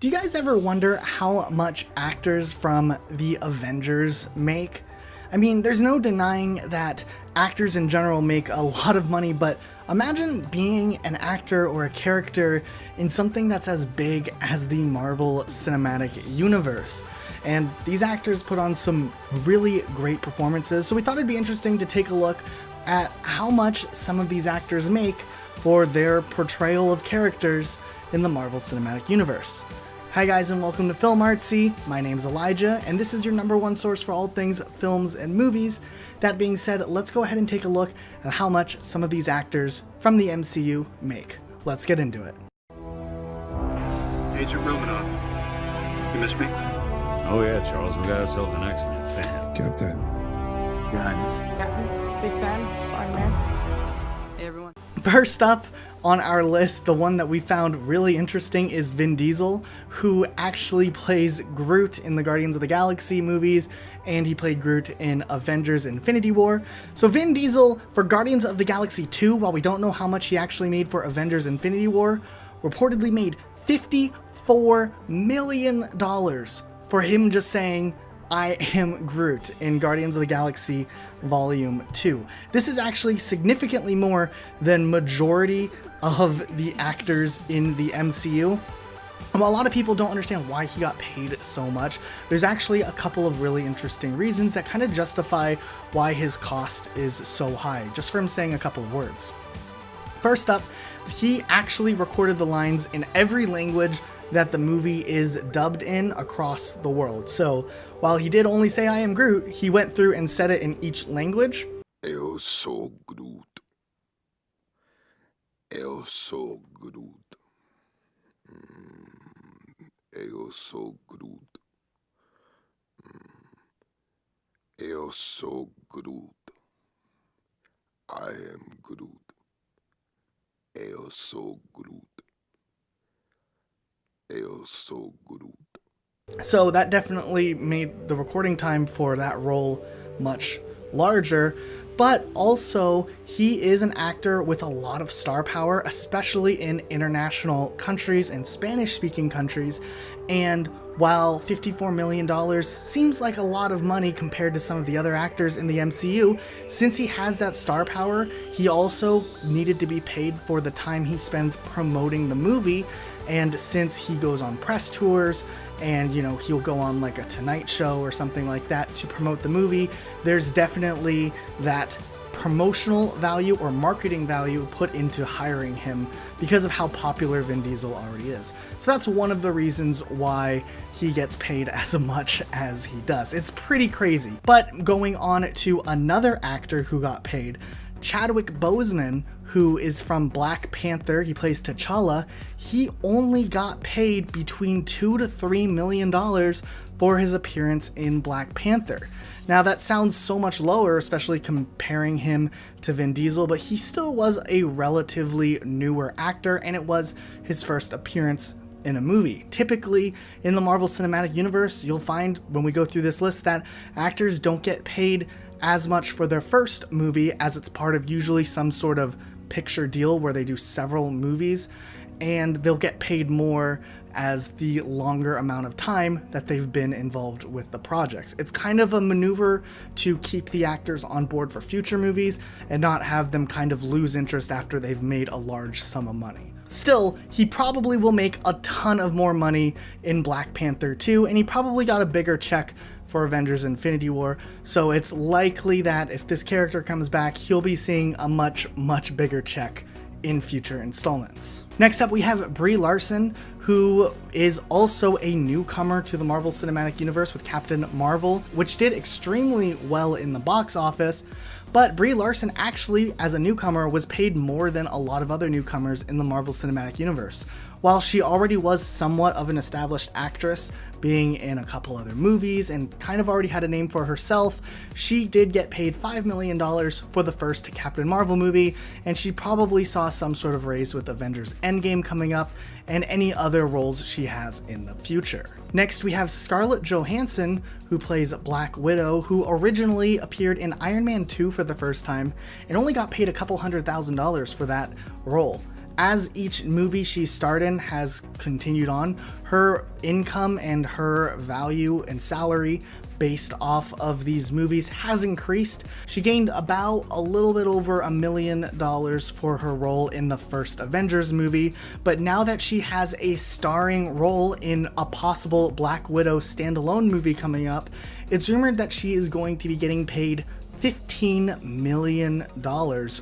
Do you guys ever wonder how much actors from the Avengers make? I mean, there's no denying that actors in general make a lot of money, but imagine being an actor or a character in something that's as big as the Marvel Cinematic Universe. And these actors put on some really great performances, so we thought it'd be interesting to take a look at how much some of these actors make for their portrayal of characters in the Marvel Cinematic Universe. Hi guys, and welcome to Film Artsy. My name's Elijah, and this is your #1 source for all things films and movies. That being said, let's go ahead and take a look at how much some of these actors from the MCU make. Let's get into it. Agent Romanoff, you missed me? Oh yeah, Charles, we got ourselves an X-Men fan. Captain. Your Highness. Captain, big fan, Spider-Man. Hey everyone. First up on our list, the one that we found really interesting is Vin Diesel, who actually plays Groot in the Guardians of the Galaxy movies, and he played Groot in Avengers Infinity War. So Vin Diesel for Guardians of the Galaxy 2, while we don't know how much he actually made for Avengers Infinity War, reportedly made $54 million for him just saying, "I am Groot" in Guardians of the Galaxy Volume 2. This is actually significantly more than majority of the actors in the MCU. While a lot of people don't understand why he got paid so much, there's actually a couple of really interesting reasons that kind of justify why his cost is so high, just for him saying a couple of words. First up, he actually recorded the lines in every language that the movie is dubbed in across the world. So while he did only say "I am Groot," he went through and said it in each language. Eu sou Groot. Eu sou Groot. Eu sou Groot. Eu sou Groot. I am Groot. Eu sou Groot. Eu sou Groot. So that definitely made the recording time for that role much larger, but also he is an actor with a lot of star power, especially in international countries and Spanish-speaking countries. And while $54 million seems like a lot of money compared to some of the other actors in the MCU, since he has that star power, he also needed to be paid for the time he spends promoting the movie. And since he goes on press tours and, you know, he'll go on like a Tonight Show or something like that to promote the movie, there's definitely that promotional value or marketing value put into hiring him because of how popular Vin Diesel already is. So that's one of the reasons why he gets paid as much as he does. It's pretty crazy. But going on to another actor who got paid, Chadwick Boseman, who is from Black Panther, he plays T'Challa, he only got paid between $2 to $3 million for his appearance in Black Panther. Now that sounds so much lower, especially comparing him to Vin Diesel, but he still was a relatively newer actor, and it was his first appearance in a movie. Typically, in the Marvel Cinematic Universe, you'll find when we go through this list that actors don't get paid as much for their first movie, as it's part of usually some sort of picture deal where they do several movies, and they'll get paid more as the longer amount of time that they've been involved with the projects. It's kind of a maneuver to keep the actors on board for future movies and not have them kind of lose interest after they've made a large sum of money. Still, he probably will make a ton of more money in Black Panther 2, and he probably got a bigger check for Avengers Infinity War, so it's likely that if this character comes back, he'll be seeing a much bigger check in future installments. Next up, we have Brie Larson, who is also a newcomer to the Marvel Cinematic Universe with Captain Marvel, which did extremely well in the box office. But Brie Larson actually, as a newcomer, was paid more than a lot of other newcomers in the Marvel Cinematic Universe. While she already was somewhat of an established actress, being in a couple other movies and kind of already had a name for herself, she did get paid $5 million for the first Captain Marvel movie, and she probably saw some sort of raise with Avengers Endgame coming up and any other roles she has in the future. Next, we have Scarlett Johansson, who plays Black Widow, who originally appeared in Iron Man 2 for the first time and only got paid a couple $100,000 for that role. As each movie she starred in has continued on, her income and her value and salary based off of these movies has increased. She gained about a little bit over $1 million for her role in the first Avengers movie, but now that she has a starring role in a possible Black Widow standalone movie coming up, it's rumored that she is going to be getting paid $15 million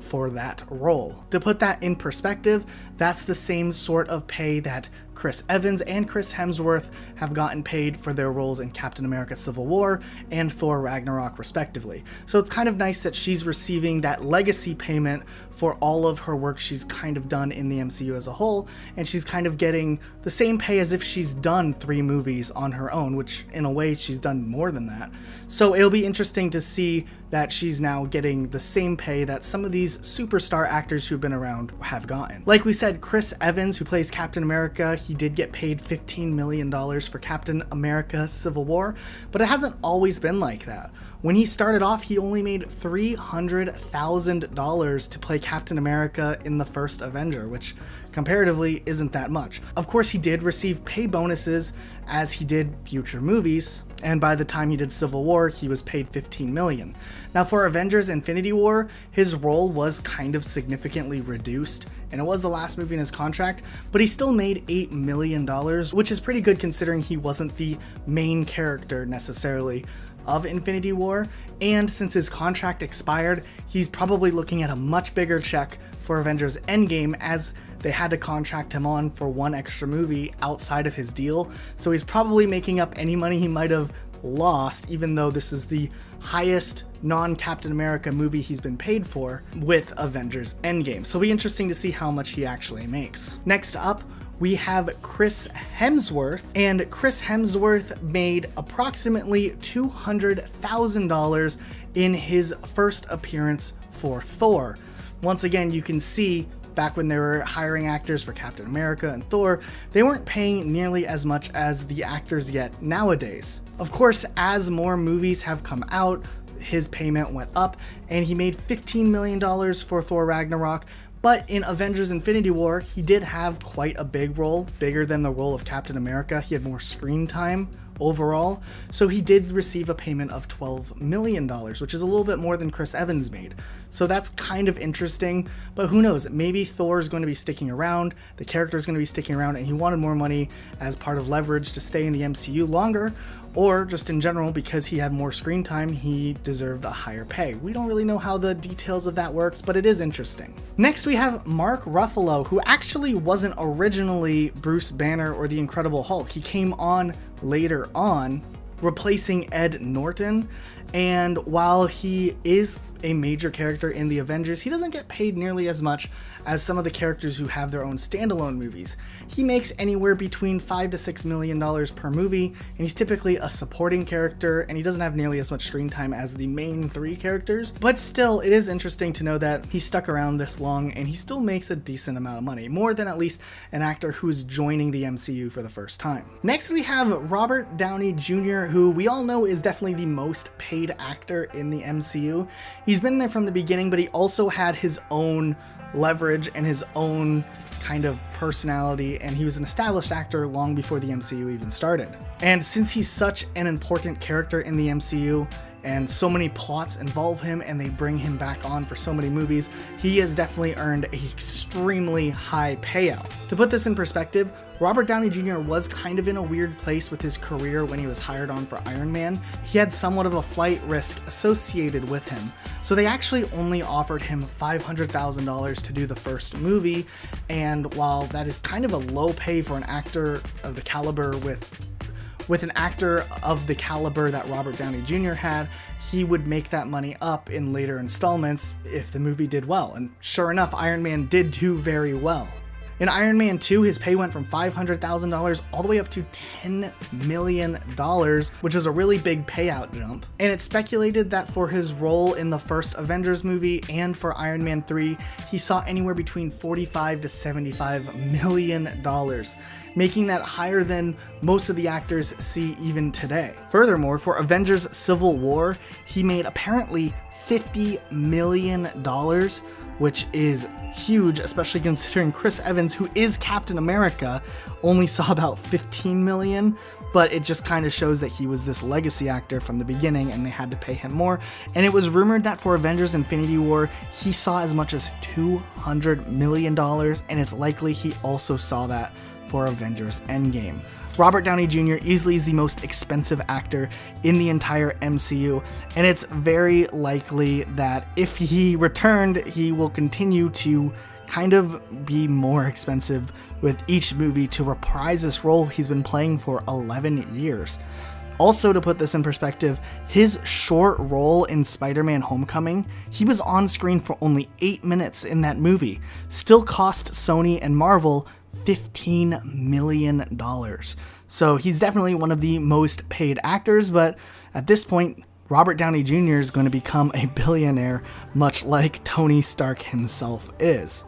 for that role. To put that in perspective, that's the same sort of pay that Chris Evans and Chris Hemsworth have gotten paid for their roles in Captain America Civil War and Thor Ragnarok respectively. So it's kind of nice that she's receiving that legacy payment for all of her work she's kind of done in the MCU as a whole, and she's kind of getting the same pay as if she's done 3 movies on her own, which in a way she's done more than that. So it'll be interesting to see that she's now getting the same pay that some of these superstar actors who've been around have gotten. Like we said, Chris Evans, who plays Captain America, he did get paid $15 million for Captain America Civil War, but it hasn't always been like that. When he started off, he only made $300,000 to play Captain America in the first Avenger, which comparatively isn't that much. Of course, he did receive pay bonuses as he did future movies, and by the time he did Civil War, he was paid $15 million. Now for Avengers Infinity War, his role was kind of significantly reduced, and it was the last movie in his contract, but he still made $8 million, which is pretty good considering he wasn't the main character necessarily of Infinity War, and since his contract expired, he's probably looking at a much bigger check for Avengers Endgame, as they had to contract him on for one extra movie outside of his deal, so he's probably making up any money he might have lost, even though this is the highest non-Captain America movie he's been paid for with Avengers Endgame. So it'll be interesting to see how much he actually makes. Next up, we have Chris Hemsworth, and Chris Hemsworth made approximately $200,000 in his first appearance for Thor. Once again, you can see back when they were hiring actors for Captain America and Thor, they weren't paying nearly as much as the actors get nowadays. Of course, as more movies have come out, his payment went up, and he made $15 million for Thor Ragnarok. But in Avengers Infinity War, he did have quite a big role, bigger than the role of Captain America. He had more screen time overall, so he did receive a payment of $12 million, which is a little bit more than Chris Evans made. So that's kind of interesting, but who knows, maybe Thor's going to be sticking around, the character's going to be sticking around, and he wanted more money as part of leverage to stay in the MCU longer, or just in general because he had more screen time, he deserved a higher pay. We don't really know how the details of that works, but it is interesting. Next we have Mark Ruffalo, who actually wasn't originally Bruce Banner or the Incredible Hulk. He came on later on, replacing Ed Norton, and while he is a major character in the Avengers, he doesn't get paid nearly as much as some of the characters who have their own standalone movies. He makes anywhere between $5 to $6 million per movie, and he's typically a supporting character, and he doesn't have nearly as much screen time as the main 3 characters. But still, it is interesting to know that he stuck around this long, and he still makes a decent amount of money, more than at least an actor who's joining the MCU for the first time. Next, we have Robert Downey Jr., who we all know is definitely the most paid actor in the MCU. He's been there from the beginning, but he also had his own leverage and his own kind of personality, and he was an established actor long before the MCU even started. And since he's such an important character in the MCU, and so many plots involve him and they bring him back on for so many movies, he has definitely earned an extremely high payout. To put this in perspective, Robert Downey Jr. was kind of in a weird place with his career when he was hired on for Iron Man. He had somewhat of a flight risk associated with him, so they actually only offered him $500,000 to do the first movie, and while that is kind of a low pay for an actor of the caliber with an actor of the caliber that Robert Downey Jr. had, he would make that money up in later installments if the movie did well, and sure enough, Iron Man did do very well. In Iron Man 2, his pay went from $500,000 all the way up to $10 million, which is a really big payout jump. And it's speculated that for his role in the first Avengers movie and for Iron Man 3, he saw anywhere between $45 to $75 million, making that higher than most of the actors see even today. Furthermore, for Avengers Civil War, he made apparently $50 million, which is huge, especially considering Chris Evans, who is Captain America, only saw about 15 million. But it just kind of shows that he was this legacy actor from the beginning and they had to pay him more. And it was rumored that for Avengers Infinity War, he saw as much as $200 million, and it's likely he also saw that for Avengers Endgame. Robert Downey Jr. easily is the most expensive actor in the entire MCU, and it's very likely that if he returned, he will continue to kind of be more expensive with each movie to reprise this role he's been playing for 11 years. Also, to put this in perspective, his short role in Spider-Man Homecoming, he was on screen for only 8 minutes in that movie, still cost Sony and Marvel $15 million. So he's definitely one of the most paid actors, but at this point, Robert Downey Jr. is going to become a billionaire, much like Tony Stark himself is.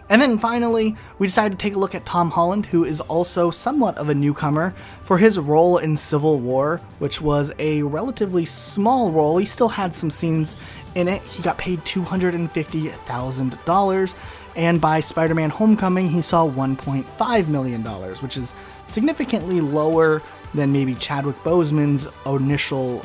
And then finally, we decided to take a look at Tom Holland, who is also somewhat of a newcomer, for his role in Civil War, which was a relatively small role. He still had some scenes in it. He got paid $250,000, and by Spider-Man Homecoming, he saw $1.5 million, which is significantly lower than maybe Chadwick Boseman's initial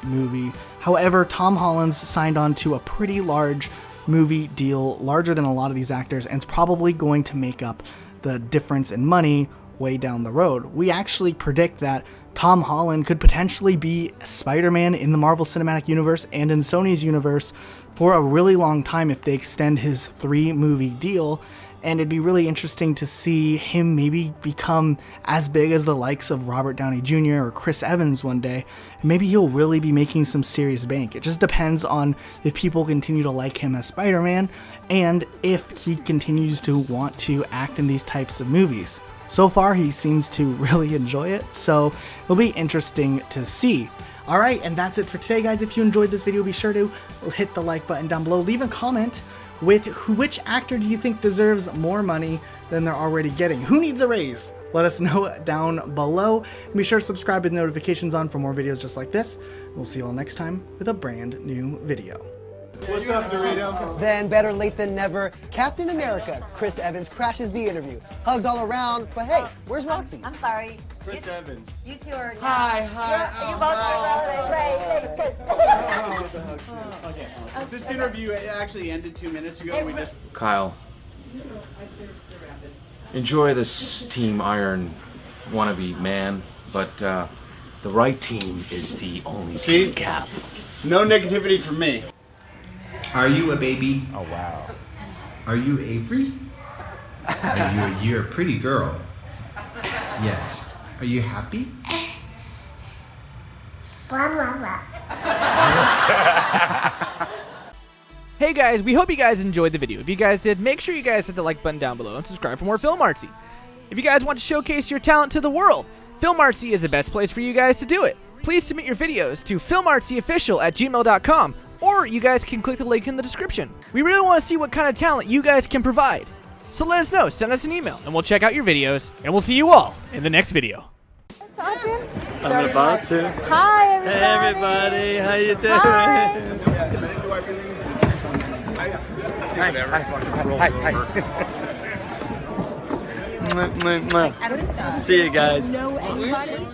movie. However, Tom Holland's signed on to a pretty large movie deal, larger than a lot of these actors, and it's probably going to make up the difference in money way down the road. We actually predict that Tom Holland could potentially be Spider-Man in the Marvel Cinematic Universe and in Sony's universe for a really long time if they extend his 3-movie deal. And it'd be really interesting to see him maybe become as big as the likes of Robert Downey Jr. or Chris Evans one day. And maybe he'll really be making some serious bank. It just depends on if people continue to like him as Spider-Man and if he continues to want to act in these types of movies. So far, he seems to really enjoy it, so it'll be interesting to see. Alright, and that's it for today, guys. If you enjoyed this video, be sure to hit the like button down below. Leave a comment with which actor do you think deserves more money than they're already getting. Who needs a raise? Let us know down below. And be sure to subscribe with notifications on for more videos just like this. We'll see you all next time with a brand new video. What's up, Dorito? Then, better late than never, Captain America, Chris Evans, crashes the interview. Hugs all around, but hey, where's Roxy? I'm sorry. Chris Evans. You two are... Hi. You both are relevant. Great, thanks. Okay. This interview actually ended 2 minutes ago. Kyle, enjoy this Team Iron wannabe man, but the right team is the only team Cap. No negativity from me. Are you a baby? Oh, wow. Are you Avery? You're a pretty girl. Yes. Are you happy? Hey guys, we hope you guys enjoyed the video. If you guys did, make sure you guys hit the like button down below and subscribe for more Film Artsy. If you guys want to showcase your talent to the world, Film Artsy is the best place for you guys to do it. Please submit your videos to filmartsyofficial@gmail.com, or you guys can click the link in the description. We really want to see what kind of talent you guys can provide. So let us know, send us an email, and we'll check out your videos, and we'll see you all in the next video. I'm about to. Hi, everybody. Hey, everybody. How you doing? Hi. See you guys. Know anybody?